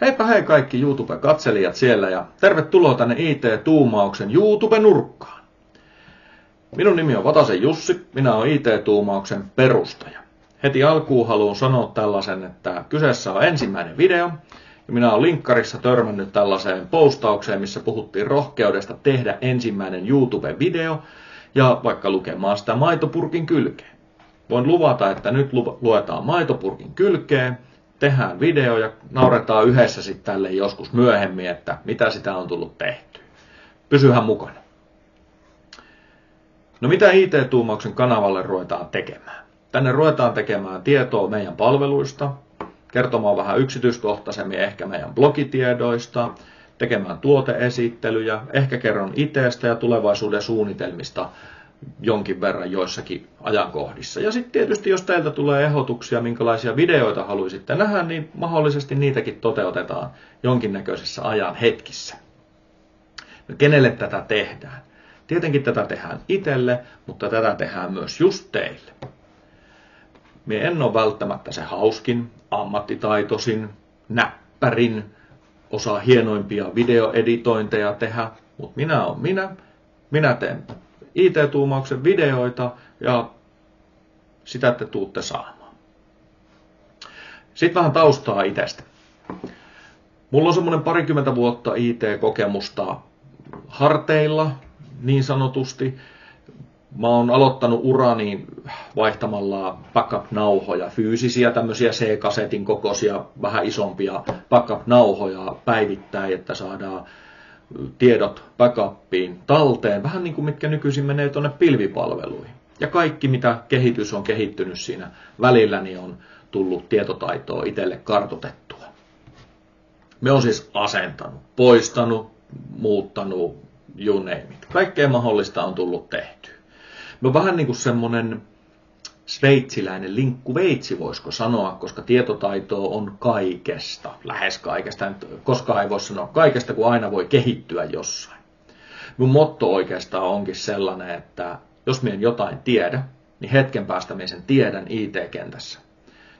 Heipä hei kaikki YouTube-katselijat siellä ja tervetuloa tänne IT-tuumauksen YouTube-nurkkaan. Minun nimi on Vatasen Jussi, minä olen IT-tuumauksen perustaja. Heti alkuun haluan sanoa tällaisen, että kyseessä on ensimmäinen video. Ja minä olen linkkarissa törmännyt tällaiseen postaukseen, missä puhuttiin rohkeudesta tehdä ensimmäinen YouTube-video ja vaikka lukemaan sitä maitopurkin kylkeen. Voin luvata, että nyt luetaan maitopurkin kylkeen. Tehdään video ja nauretaan yhdessä sitten tälle joskus myöhemmin, että mitä sitä on tullut tehtyä. Pysyhän mukana. No mitä IT-tuumauksen kanavalle ruvetaan tekemään? Tänne ruvetaan tekemään tietoa meidän palveluista, kertomaan vähän yksityiskohtaisemmin ehkä meidän blogitiedoista, tekemään tuoteesittelyjä, ehkä kerron itsestä ja tulevaisuuden suunnitelmista jonkin verran joissakin ajankohdissa. Ja sitten tietysti, jos teiltä tulee ehdotuksia, minkälaisia videoita haluaisitte nähdä, niin mahdollisesti niitäkin toteutetaan jonkinnäköisessä ajan hetkissä. No, kenelle tätä tehdään? Tietenkin tätä tehdään itselle, mutta tätä tehdään myös just teille. Mie en ole välttämättä se hauskin, ammattitaitoisin, näppärin, osaa hienoimpia videoeditointeja tehdä, mutta minä olen minä teen IT-tuumauksen videoita ja sitä te tuutte saamaan. Sitten vähän taustaa itsestä. Mulla on semmoinen 20 vuotta IT-kokemusta harteilla, niin sanotusti. Mä oon aloittanut urani vaihtamalla backup-nauhoja, fyysisiä tämmöisiä C-kasetin kokoisia, vähän isompia backup-nauhoja päivittäin, että saadaan tiedot backupiin talteen, vähän niin kuin mitkä nykyisin menee tuonne pilvipalveluihin. Ja kaikki mitä kehitys on kehittynyt siinä välillä, niin on tullut tietotaitoa itselle kartoitettua. Me on siis asentanut, poistanut, muuttanut, you name it. Kaikkea mahdollista on tullut tehtyä. Me on vähän niin kuin semmonen sveitsiläinen linkkuveitsi, voisiko sanoa, koska tietotaitoa on kaikesta, lähes kaikesta. Koskaan ei voi sanoa kaikesta, kun aina voi kehittyä jossain. Mun motto oikeastaan onkin sellainen, että jos minä en jotain tiedä, niin hetken päästä minä sen tiedän IT-kentässä.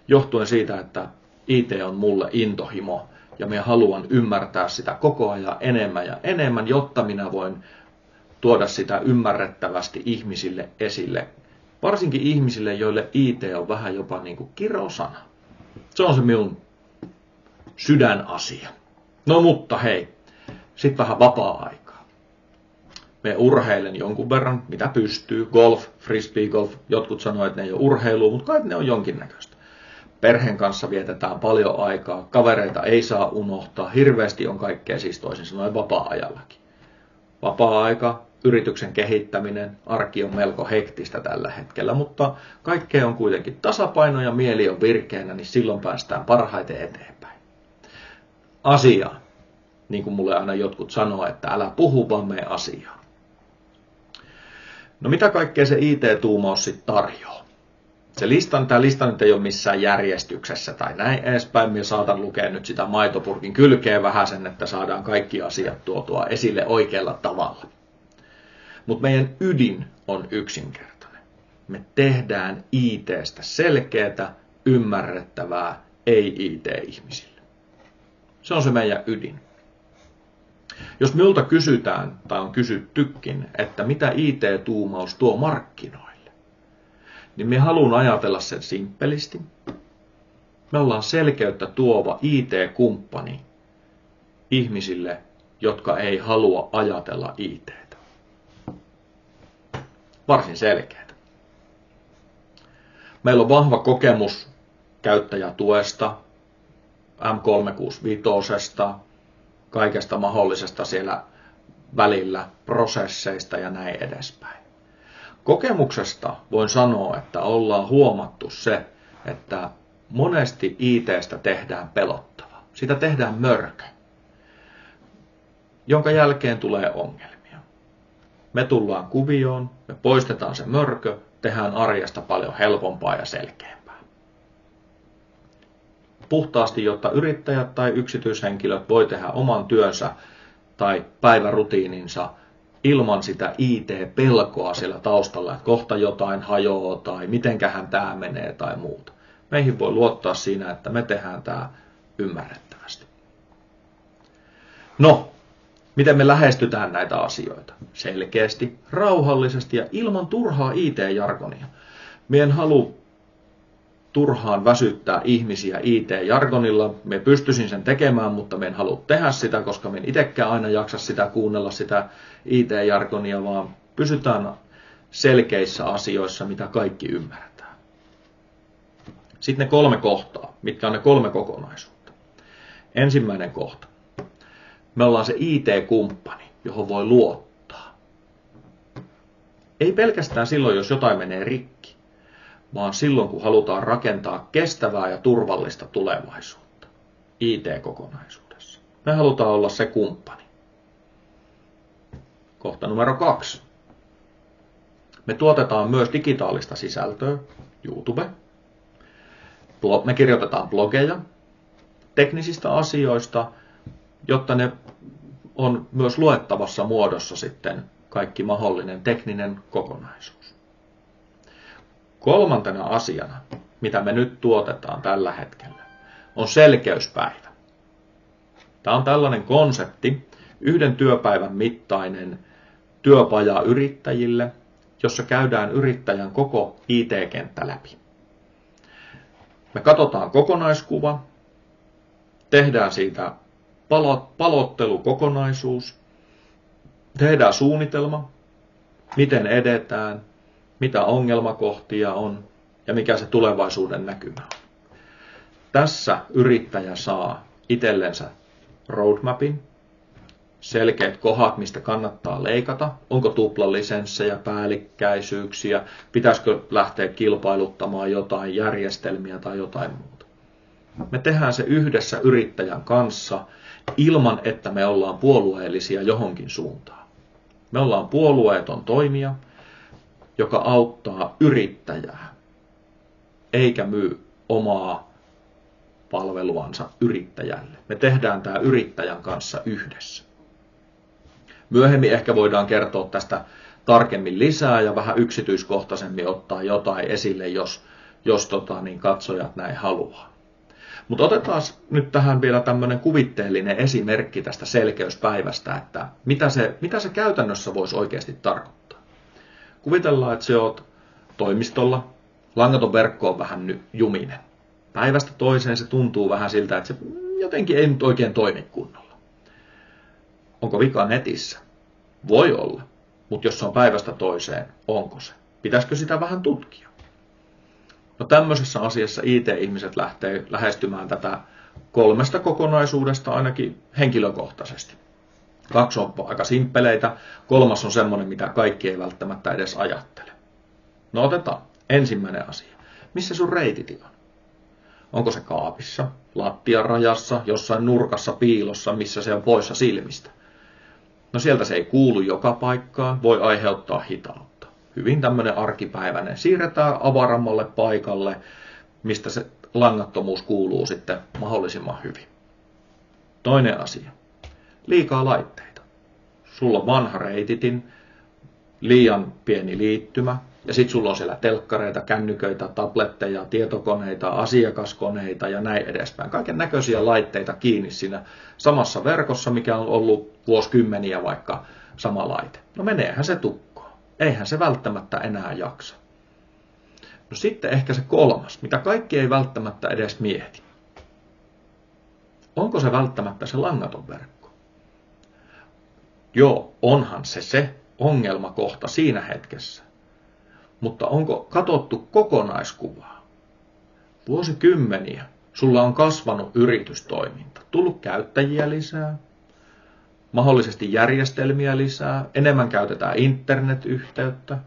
Johtuen siitä, että IT on mulle intohimo ja minä haluan ymmärtää sitä koko ajan enemmän ja enemmän, jotta minä voin tuoda sitä ymmärrettävästi ihmisille esille. Varsinkin ihmisille, joille IT on vähän jopa niin kuin kirosana. Se on se minun sydänasia. No mutta hei, sitten vähän vapaa-aikaa. Me urheilen jonkun verran, mitä pystyy. Golf, frisbeegolf, jotkut sanoo, että ne ei ole urheilua, mutta kai ne on jonkinnäköistä. Perheen kanssa vietetään paljon aikaa, kavereita ei saa unohtaa, hirveästi on kaikkea siis toisin sanoen vapaa-ajallakin. Vapaa-aika, yrityksen kehittäminen, arki on melko hektistä tällä hetkellä, mutta kaikkea on kuitenkin tasapaino ja mieli on virkeänä, niin silloin päästään parhaiten eteenpäin. Asiaan, niin kuin mulle aina jotkut sanoo, että älä puhu, vaan mene asiaan. No mitä kaikkea se IT-tuumaus sitten tarjoaa? Tämä lista nyt ei ole missään järjestyksessä tai näin edespäin. Minä saatan lukea nyt sitä maitopurkin kylkeen vähän sen, että saadaan kaikki asiat tuotua esille oikealla tavalla. Mutta meidän ydin on yksinkertainen. Me tehdään IT:stä selkeätä, ymmärrettävää, ei IT-ihmisille. Se on se meidän ydin. Jos minulta kysytään, tai on kysyttykin, että mitä IT-tuumaus tuo markkinoille, niin me haluan ajatella sen simppelisti. Me ollaan selkeyttä tuova IT-kumppani ihmisille, jotka ei halua ajatella IT:tä. Varsin selkeää. Meillä on vahva kokemus käyttäjätuesta, M365, kaikesta mahdollisesta siellä välillä, prosesseista ja näin edespäin. Kokemuksesta voin sanoa, että ollaan huomattu se, että monesti IT:stä tehdään pelottava. Sitä tehdään mörkö, jonka jälkeen tulee ongelmia. Me tullaan kuvioon, me poistetaan se mörkö, tehdään arjesta paljon helpompaa ja selkeämpää. Puhtaasti, jotta yrittäjät tai yksityishenkilöt voi tehdä oman työnsä tai päivärutiininsa ilman sitä IT-pelkoa siellä taustalla, että kohta jotain hajoaa tai mitenkähän tämä menee tai muuta. Meihin voi luottaa siinä, että me tehdään tämä ymmärrettävästi. No, miten me lähestytään näitä asioita? Selkeästi, rauhallisesti ja ilman turhaa IT-jargonia. Mie en halua turhaan väsyttää ihmisiä IT-jargonilla. Me pystyisin sen tekemään, mutta me en halua tehdä sitä, koska me en itsekään aina jaksa sitä kuunnella sitä IT-jargonia, vaan pysytään selkeissä asioissa, mitä kaikki ymmärretään. Sitten ne 3 kohtaa, mitkä on ne 3 kokonaisuutta. Ensimmäinen kohta. Me ollaan se IT-kumppani, johon voi luottaa. Ei pelkästään silloin, jos jotain menee rikki, vaan silloin, kun halutaan rakentaa kestävää ja turvallista tulevaisuutta IT-kokonaisuudessa. Me halutaan olla se kumppani. Kohta numero 2. Me tuotetaan myös digitaalista sisältöä, YouTube. Me kirjoitetaan blogeja teknisistä asioista, jotta ne on myös luettavassa muodossa sitten kaikki mahdollinen tekninen kokonaisuus. 3. asiana, mitä me nyt tuotetaan tällä hetkellä, on selkeyspäivä. Tämä on tällainen konsepti, 1 työpäivän mittainen työpaja yrittäjille, jossa käydään yrittäjän koko IT-kenttä läpi. Me katsotaan kokonaiskuva, tehdään siitä palottelukokonaisuus, tehdään suunnitelma, miten edetään, mitä ongelmakohtia on ja mikä se tulevaisuuden näkymä on. Tässä yrittäjä saa itsellensä roadmapin, selkeät kohdat, mistä kannattaa leikata, onko tuplalisenssejä, päällekkäisyyksiä, pitäisikö lähteä kilpailuttamaan jotain järjestelmiä tai jotain muuta. Me tehdään se yhdessä yrittäjän kanssa ilman, että me ollaan puolueellisia johonkin suuntaan. Me ollaan puolueeton toimija, joka auttaa yrittäjää, eikä myy omaa palveluansa yrittäjälle. Me tehdään tämä yrittäjän kanssa yhdessä. Myöhemmin ehkä voidaan kertoa tästä tarkemmin lisää ja vähän yksityiskohtaisemmin ottaa jotain esille, jos katsojat näin haluaa. Mutta otetaan nyt tähän vielä tämmöinen kuvitteellinen esimerkki tästä selkeyspäivästä, että mitä se käytännössä voisi oikeasti tarkoittaa. Kuvitellaan, että sä oot toimistolla, langaton verkko on vähän juminen. Päivästä toiseen se tuntuu vähän siltä, että se jotenkin ei nyt oikein toimi kunnolla. Onko vika netissä? Voi olla, mutta jos se on päivästä toiseen, onko se? Pitäisikö sitä vähän tutkia? No tämmöisessä asiassa IT-ihmiset lähtee lähestymään tätä 3 kokonaisuudesta ainakin henkilökohtaisesti. 2 on aika simppeleitä, 3 on semmoinen, mitä kaikki ei välttämättä edes ajattele. No otetaan ensimmäinen asia. Missä sun reititi on? Onko se kaapissa, lattian rajassa, jossain nurkassa, piilossa, missä se on poissa silmistä? No sieltä se ei kuulu joka paikkaan, voi aiheuttaa hitautta. Hyvin tämmöinen arkipäiväinen. Siirretään avarammalle paikalle, mistä se langattomuus kuuluu sitten mahdollisimman hyvin. Toinen asia. Liikaa laitteita. Sulla on vanha reititin, liian pieni liittymä, ja sitten sulla on siellä telkkareita, kännyköitä, tabletteja, tietokoneita, asiakaskoneita ja näin edespäin. Kaiken näköisiä laitteita kiinni siinä samassa verkossa, mikä on ollut vuosikymmeniä vaikka sama laite. No meneehän se tukkoon. Eihän se välttämättä enää jaksa. No sitten ehkä se 3, mitä kaikki ei välttämättä edes mieti. Onko se välttämättä se langaton verkko? Joo, onhan se ongelmakohta siinä hetkessä. Mutta onko katsottu kokonaiskuvaa? Vuosikymmeniä sulla on kasvanut yritystoiminta, tullut käyttäjiä lisää, mahdollisesti järjestelmiä lisää, enemmän käytetään internetyhteyttä.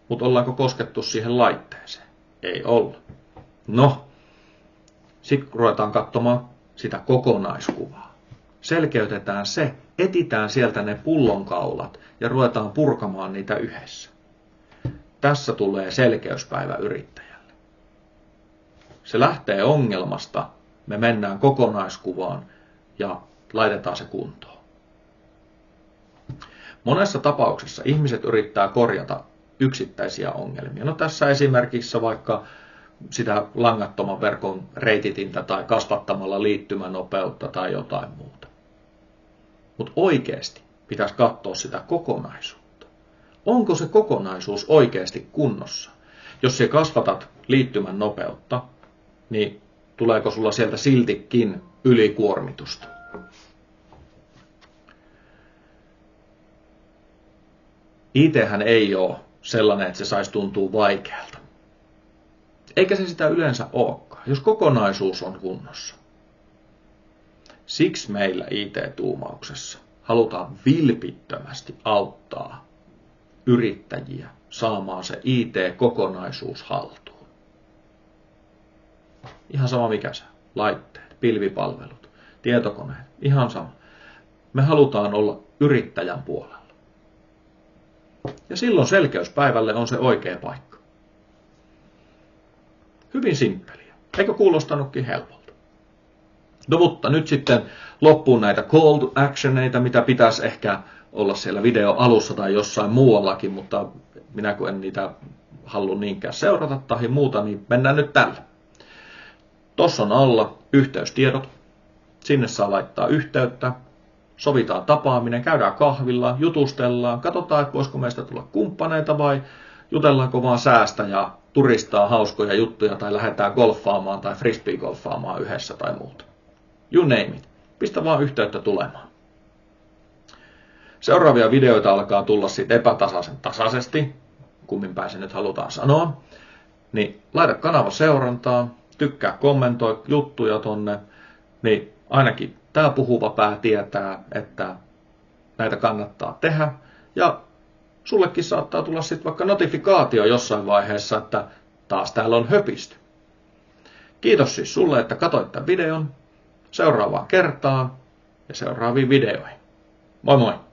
Mutta ollaanko koskettu siihen laitteeseen? Ei olla. No, sitten ruvetaan katsomaan sitä kokonaiskuvaa. Selkeytetään se, etitään sieltä ne pullonkaulat ja ruvetaan purkamaan niitä yhdessä. Tässä tulee selkeyspäivä yrittäjälle. Se lähtee ongelmasta, me mennään kokonaiskuvaan ja laitetaan se kuntoon. Monessa tapauksessa ihmiset yrittää korjata yksittäisiä ongelmia. No tässä esimerkiksi vaikka sitä langattoman verkon reititintä tai kasvattamalla liittymänopeutta tai jotain muuta. Mutta oikeasti pitäisi katsoa sitä kokonaisuutta. Onko se kokonaisuus oikeasti kunnossa? Jos sä kasvatat liittymän nopeutta, niin tuleeko sulla sieltä siltikin ylikuormitusta? IT-hän ei ole sellainen, että se saisi tuntua vaikealta. Eikä se sitä yleensä olekaan, jos kokonaisuus on kunnossa. Siksi meillä IT-tuumauksessa halutaan vilpittömästi auttaa yrittäjiä saamaan se IT-kokonaisuus haltuun. Ihan sama mikä se, laitteet, pilvipalvelut, tietokoneet, ihan sama. Me halutaan olla yrittäjän puolella. Ja silloin selkeyspäivälle on se oikea paikka. Hyvin simppeliä. Eikö kuulostanutkin helpolta? No mutta nyt sitten loppuun näitä call to actioneita, mitä pitäisi ehkä olla siellä video alussa tai jossain muuallakin, mutta minä kun en niitä halua niinkään seurata tai muuta, niin mennään nyt tällä. Tossa on alla yhteystiedot. Sinne saa laittaa yhteyttä. Sovitaan tapaaminen, käydään kahvilla, jutustellaan, katsotaan, että voisiko meistä tulla kumppaneita vai jutellaanko vaan säästä ja turistaa hauskoja juttuja tai lähdetään golfaamaan tai frisbee-golfaamaan yhdessä tai muuta. You name it. Pistä vaan yhteyttä tulemaan. Seuraavia videoita alkaa tulla siitä epätasaisen tasaisesti, kummin päin se nyt halutaan sanoa. Niin laita kanava seurantaan, tykkää, kommentoi juttuja tonne, niin ainakin tämä puhuva pää tietää, että näitä kannattaa tehdä. Ja sullekin saattaa tulla sitten vaikka notifikaatio jossain vaiheessa, että taas täällä on höpisty. Kiitos siis sulle, että katsoit tämän videon. Seuraavaan kertaan ja seuraaviin videoihin. Moi moi!